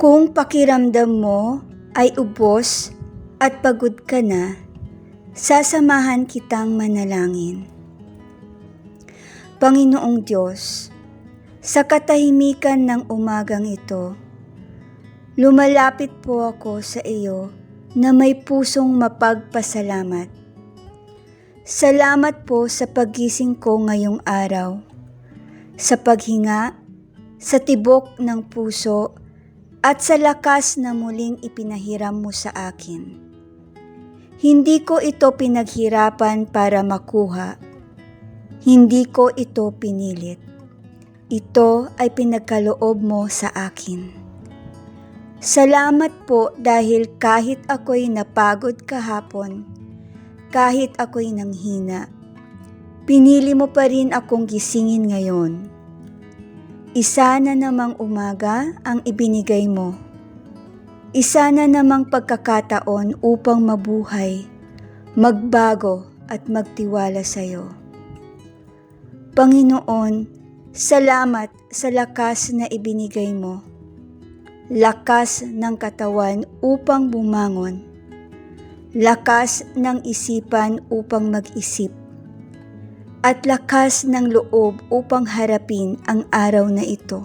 Kung pakiramdam mo ay ubos at pagod ka na, sasamahan kitang manalangin. Panginoong Diyos, sa katahimikan ng umagang ito, lumalapit po ako sa iyo na may pusong mapagpasalamat. Salamat po sa paggising ko ngayong araw, sa paghinga, sa tibok ng puso, at sa lakas na muling ipinahiram mo sa akin. Hindi ko ito pinaghirapan para makuha. Hindi ko ito pinilit. Ito ay pinagkaloob mo sa akin. Salamat po dahil kahit ako'y napagod kahapon, kahit ako'y nanghina, pinili mo pa rin akong gisingin ngayon. Isa na namang umaga ang ibinigay mo. Isa na namang pagkakataon upang mabuhay, magbago at magtiwala sa iyo. Panginoon, salamat sa lakas na ibinigay mo. Lakas ng katawan upang bumangon. Lakas ng isipan upang mag-isip. At lakas ng loob upang harapin ang araw na ito.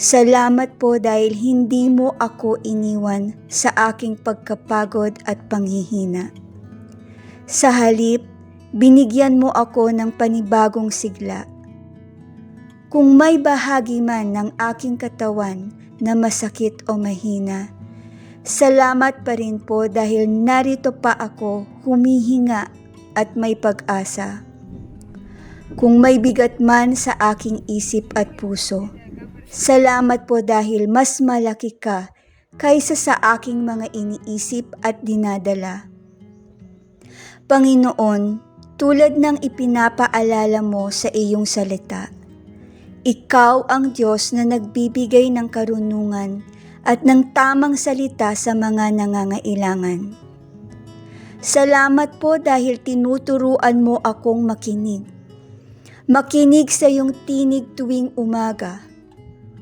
Salamat po dahil hindi mo ako iniwan sa aking pagkapagod at panghihina. Sa halip, binigyan mo ako ng panibagong sigla. Kung may bahagi man ng aking katawan na masakit o mahina, salamat pa rin po dahil narito pa ako humihinga at may pag-asa. Kung may bigat man sa aking isip at puso, salamat po dahil mas malaki ka kaysa sa aking mga iniisip at dinadala. Panginoon, tulad ng ipinapaalala mo sa iyong salita, Ikaw ang Diyos na nagbibigay ng karunungan at ng tamang salita sa mga nangangailangan. Salamat po dahil tinuturuan mo akong makinig. Makinig sa iyong tinig tuwing umaga,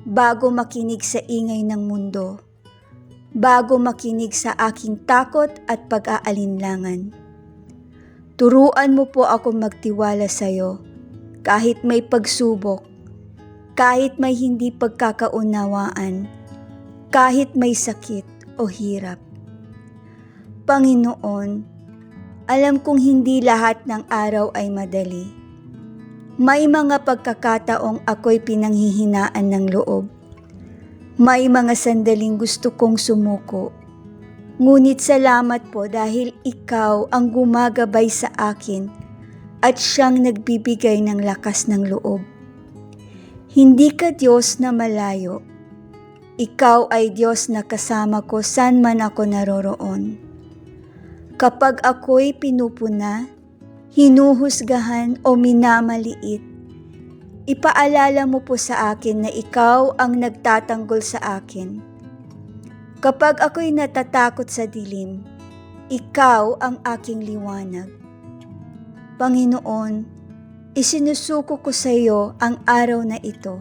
bago makinig sa ingay ng mundo, bago makinig sa aking takot at pag-aalinlangan. Turuan mo po akong magtiwala sa iyo, kahit may pagsubok, kahit may hindi pagkakaunawaan, kahit may sakit o hirap. Panginoon, alam kong hindi lahat ng araw ay madali. May mga pagkakataong ako'y pinanghihinaan ng loob. May mga sandaling gusto kong sumuko. Ngunit salamat po dahil ikaw ang gumagabay sa akin at siyang nagbibigay ng lakas ng loob. Hindi ka Diyos na malayo. Ikaw ay Diyos na kasama ko saan man ako naroroon. Kapag ako'y pinupuna, hinuhusgahan o minamaliit, ipaalala mo po sa akin na ikaw ang nagtatanggol sa akin. Kapag ako'y natatakot sa dilim, ikaw ang aking liwanag. Panginoon, isinusuko ko sa iyo ang araw na ito,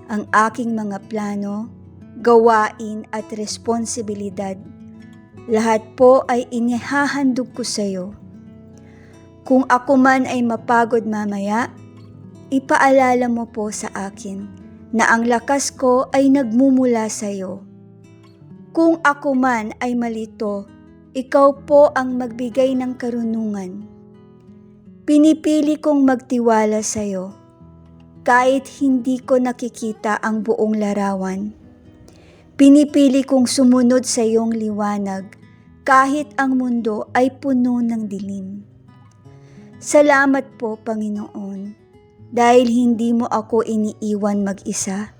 ang aking mga plano, gawain at responsibilidad. Lahat po ay inihahandog ko sa iyo. Kung ako man ay mapagod mamaya, ipaalala mo po sa akin na ang lakas ko ay nagmumula sa iyo. Kung ako man ay malito, ikaw po ang magbigay ng karunungan. Pinipili kong magtiwala sa iyo, kahit hindi ko nakikita ang buong larawan. Pinipili kong sumunod sa iyong liwanag, kahit ang mundo ay puno ng dilim. Salamat po, Panginoon, dahil hindi mo ako iniiwan mag-isa.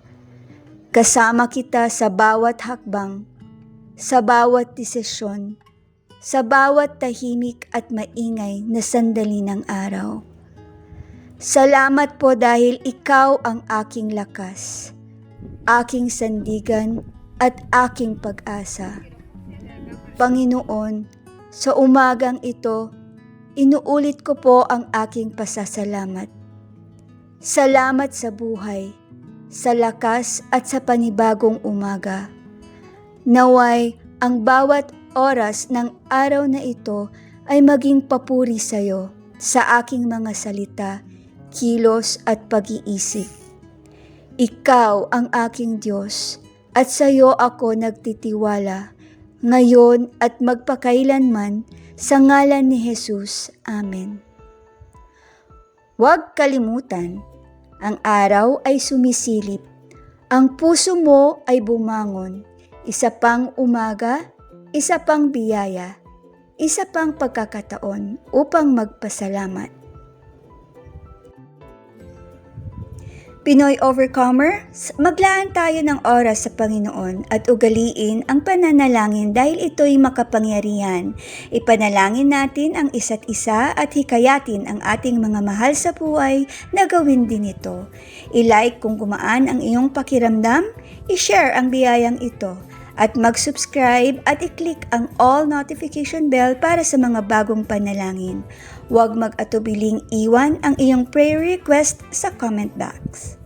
Kasama kita sa bawat hakbang, sa bawat desisyon, sa bawat tahimik at maingay na sandali ng araw. Salamat po dahil ikaw ang aking lakas, aking sandigan at aking pag-asa. Panginoon, sa umagang ito, inuulit ko po ang aking pasasalamat. Salamat sa buhay, sa lakas at sa panibagong umaga. Naway ang bawat oras ng araw na ito ay maging papuri sa iyo sa aking mga salita, kilos at pag-iisip. Ikaw ang aking Diyos at sa iyo ako nagtitiwala, ngayon at magpakailanman, sa ngalan ni Jesus. Amen. Huwag kalimutan, ang araw ay sumisilip, ang puso mo ay bumangon, isa pang umaga, isa pang biyaya, isa pang pagkakataon upang magpasalamat. Pinoy Overcomers, maglaan tayo ng oras sa Panginoon at ugaliin ang pananalangin dahil ito'y makapangyarihan. Ipanalangin natin ang isa't isa at hikayatin ang ating mga mahal sa buhay na gawin din ito. I-like kung gumaan ang iyong pakiramdam, i-share ang biyayang ito, at mag-subscribe at i-click ang all notification bell para sa mga bagong panalangin. Huwag mag-atubiling iwan ang iyong prayer request sa comment box.